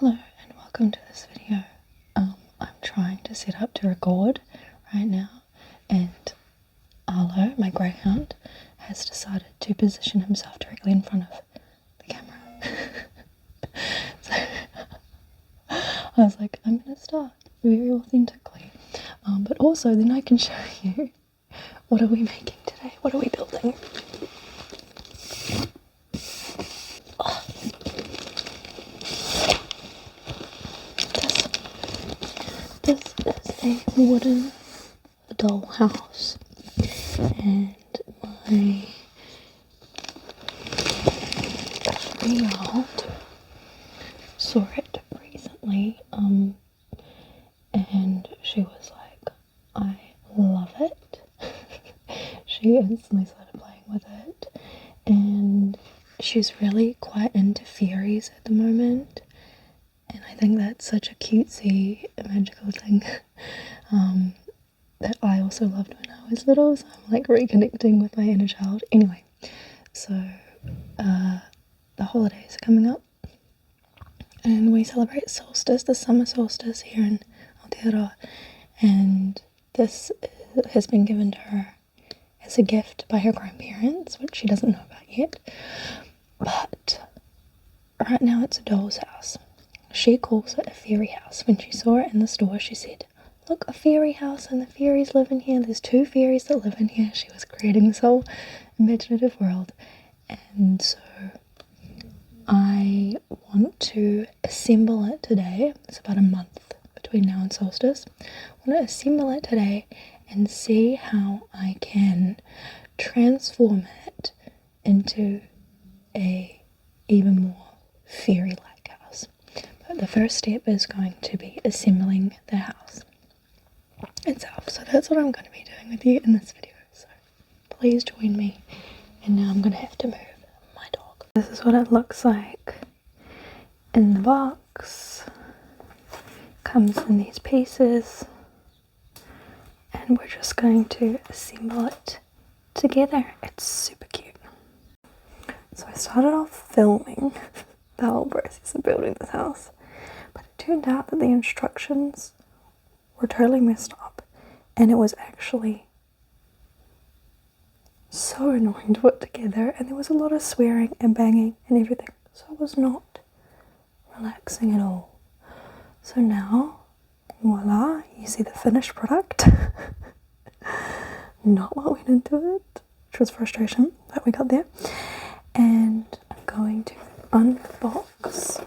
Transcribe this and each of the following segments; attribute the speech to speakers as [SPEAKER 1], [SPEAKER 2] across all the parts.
[SPEAKER 1] Hello and welcome to this video. I'm trying to set up to record right now, and Arlo, my greyhound, has decided to position himself directly in front of the camera. So I was like, I'm going to start very authentically, but also then I can show you what are we making today, what are we building. This is a wooden dollhouse, and my 3-year-old saw it recently, and she was like, I love it. She instantly started playing with it, and she's really quite into fairies at the moment. And I think that's such a cutesy, magical thing that I also loved when I was little. So I'm like reconnecting with my inner child. Anyway, so the holidays are coming up, and we celebrate solstice, the summer solstice here in Aotearoa. And this has been given to her as a gift by her grandparents, which she doesn't know about yet. But right now it's a doll's house. She calls it a fairy house. When she saw it in the store, she said, look, a fairy house, and the fairies live in here. There's 2 fairies that live in here. She was creating this whole imaginative world. And so I want to assemble it today. It's about a month between now and solstice. I want to assemble it today and see how I can transform it into a even more fairy-like house. But the first step is going to be assembling the house itself. So that's what I'm going to be doing with you in this video. So please join me. And now I'm going to have to move my dog. This is what it looks like in the box. Comes in these pieces. And we're just going to assemble it together. It's super cute. So I started off filming the whole process of building this house, but it turned out that the instructions were totally messed up, and it was actually so annoying to put together, and there was a lot of swearing and banging and everything, so it was not relaxing at all. So now, voila, you see the finished product. Not what went into it, which was frustration, but we got there. And I'm going to unbox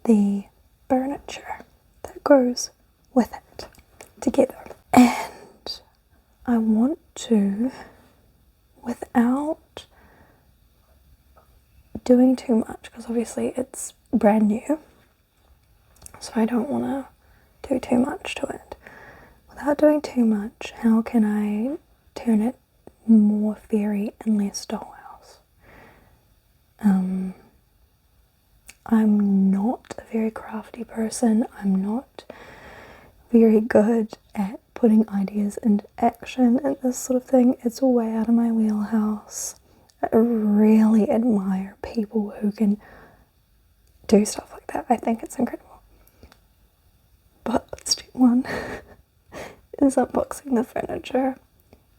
[SPEAKER 1] the furniture that goes with it together. And I want to, without doing too much, because obviously it's brand new, so I don't want to do too much to it. Without doing too much, how can I turn it more fairy and less dollhouse? I'm not a very crafty person. I'm not very good at putting ideas into action and this sort of thing. It's way out of my wheelhouse. I really admire people who can do stuff like that. I think it's incredible. But step 1 is unboxing the furniture,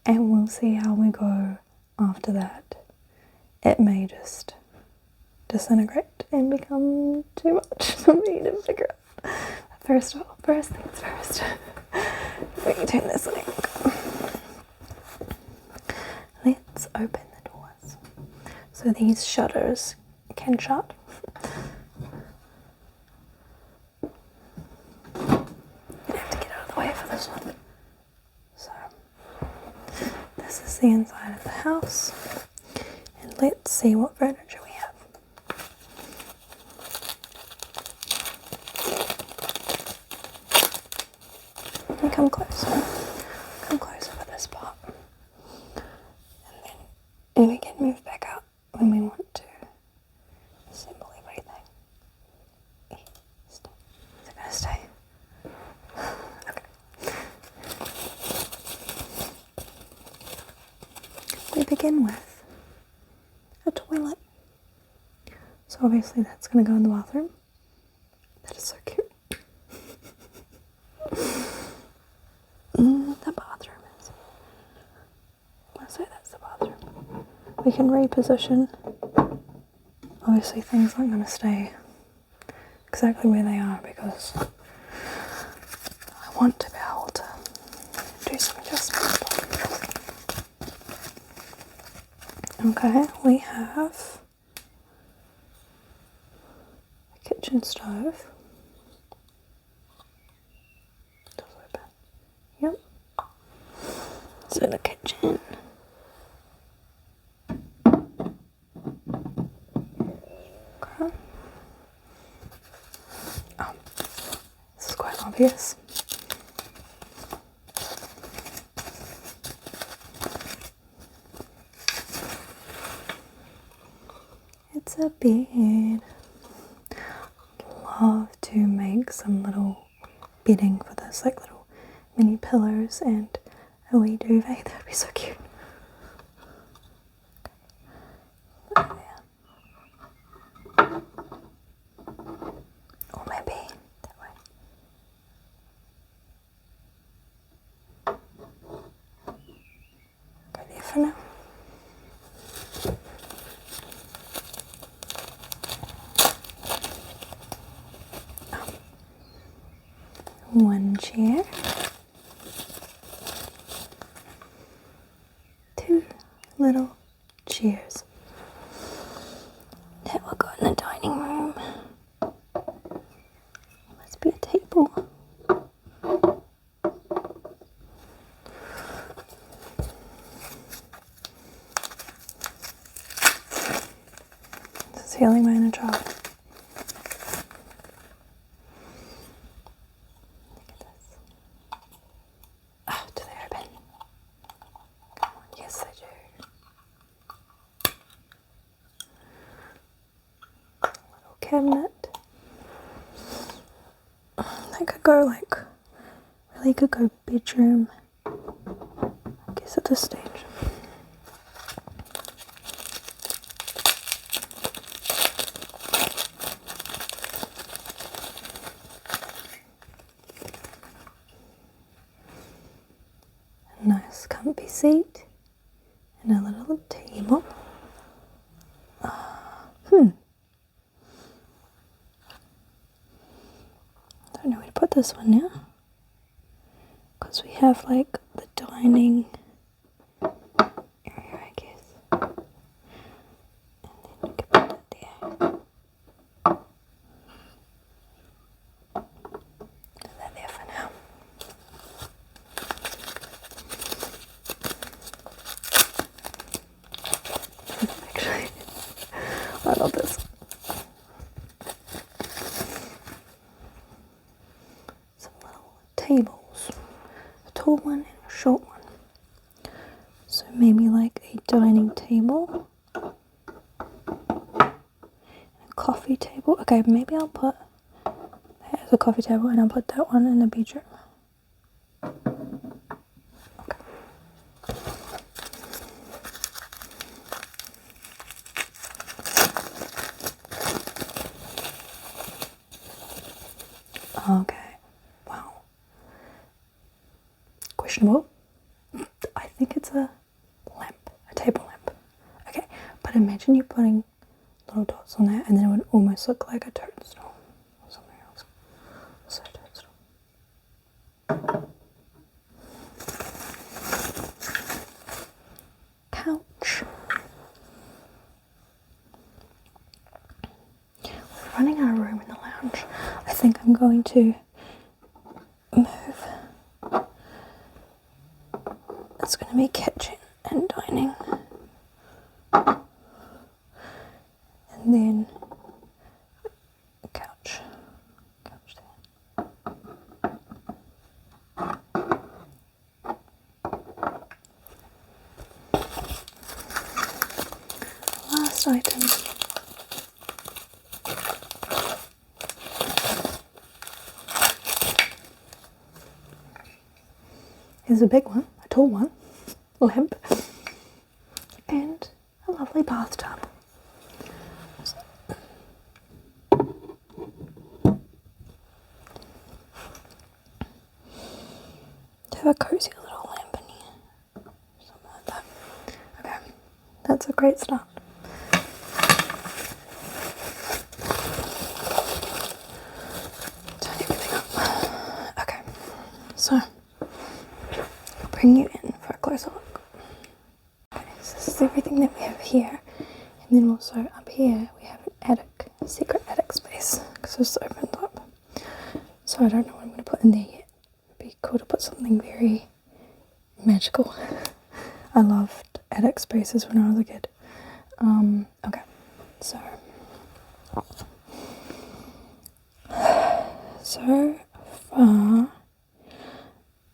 [SPEAKER 1] and we'll see how we go after that. It may just disintegrate and become too much for me to figure out. First things first. Let me turn this link. Let's open the doors. So these shutters can shut. You have to get out of the way for this one. So this is the inside of the house, and let's see what furniture we have. And come closer for this part, and then we can move back out when we want to assemble everything. Is it going to stay? Okay. We begin with a toilet. So obviously that's going to go in the bathroom. That is so cute. The bathroom is. I'll say that's the bathroom. We can reposition. Obviously things aren't going to stay exactly where they are because I want to be able to do some adjustments. Okay, we have a kitchen stove. Does open. Yep. So the kitchen. Okay. Oh, this is quite obvious. It's a bed. Love to make some little bedding for this, like little mini pillows and a wee duvet. That would be so cute. There. Or maybe that way. Go there for now. One chair, two little chairs that will go in the dining room. Must be a table. This is healing my inner child. Cabinet. That could go like, really could go bedroom, I guess at this stage. A nice comfy seat and a little table. Don't know where to put this one now, because we have like the dining area, I guess, and then we can put it there. Put that there for now. Actually, I love this. Tables, a tall one and a short one. So maybe like a dining table, and a coffee table. Okay, maybe I'll put that as a coffee table and I'll put that one in the bedroom. Okay. Okay. Questionable. I think it's a lamp, a table lamp. Okay, but imagine you putting little dots on that and then it would almost look like a toadstool or something else. So toadstool. Couch. We're running out of room in the lounge. I think I'm going to move. It's going to be kitchen and dining, and then a couch there. Last item. Here's a big one, a tall one, lamp, and a lovely bathtub. have a cozy little lamp in here. Something like that. Okay, that's a great start. Turn everything up. Okay, so I'll bring you in for a closer look. Okay, so this is everything that we have here. And then also up here we have an attic, a secret attic space, because this opens up. So I don't know what I'm going to put in there yet. It'd be cool to put something very magical. I loved attic spaces when I was a kid. Okay, so far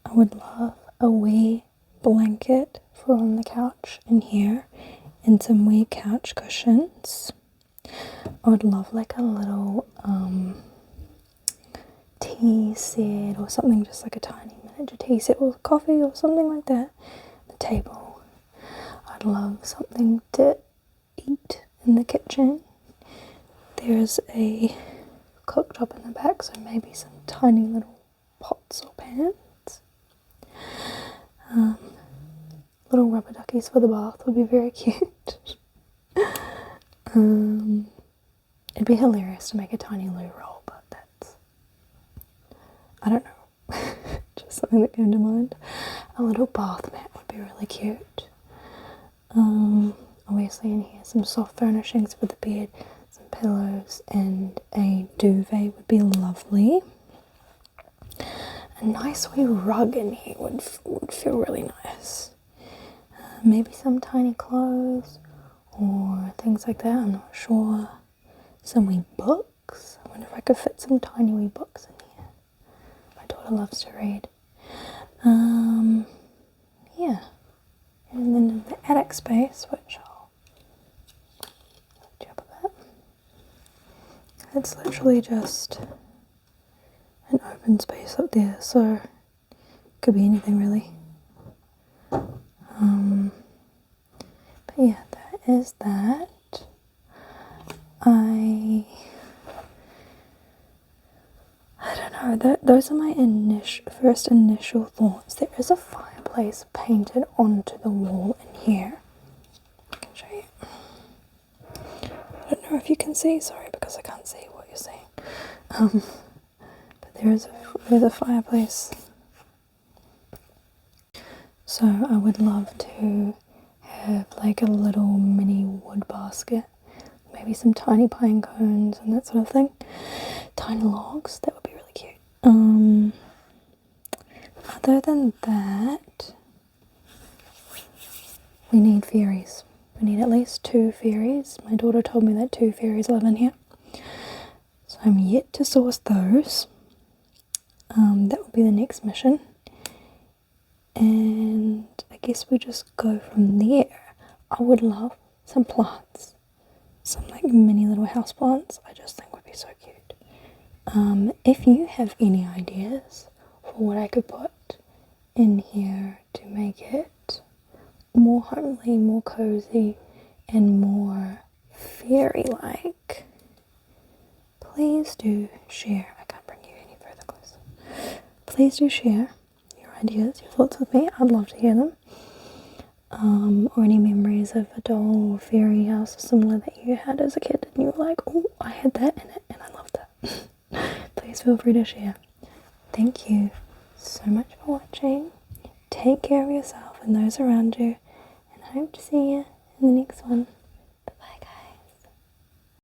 [SPEAKER 1] I would love a wee blanket for on the couch in here and some wee couch cushions. I would love like a little tea set or something, just like a tiny miniature tea set with coffee or something like that. The table. I'd love something to eat in the kitchen. There's a cooktop in the back, so maybe some tiny little pots or pans. Little rubber duckies for the bath would be very cute. It'd be hilarious to make a tiny loo roll, but that's, I don't know, just something that came to mind. A little bath mat would be really cute. Obviously in here some soft furnishings for the bed, some pillows, and a duvet would be lovely. A nice wee rug in here would feel really nice. Maybe some tiny clothes or things like that, I'm not sure. Some wee books. I wonder if I could fit some tiny wee books in here. My daughter loves to read. Yeah. And then in the attic space, which I'll lift you up a bit. It's literally just an open space up there, so it could be anything really. But yeah, that is that. I don't know, those are my first initial thoughts. There is a fireplace painted onto the wall in here. I can show you. I don't know if you can see, sorry, because I can't see what you're seeing. But there's a fireplace. So I would love to have like a little mini wood basket. Maybe some tiny pine cones and that sort of thing. Tiny logs, that would be really cute. Other than that, we need fairies. We need at least 2 fairies. My daughter told me that 2 fairies live in here. So I'm yet to source those. That would be the next mission. And I guess we just go from there. I would love some plants. Some like mini little house plants, I just think would be so cute. If you have any ideas for what I could put in here to make it more homely, more cozy, and more fairy-like, please do share. I can't bring you any further close. Please do share your ideas, your thoughts with me. I'd love to hear them. Or any memories of a doll or fairy house or similar that you had as a kid and you were like, oh, I had that in it and I loved that. Please feel free to share. Thank you so much for watching. Take care of yourself and those around you, and I hope to see you in the next one.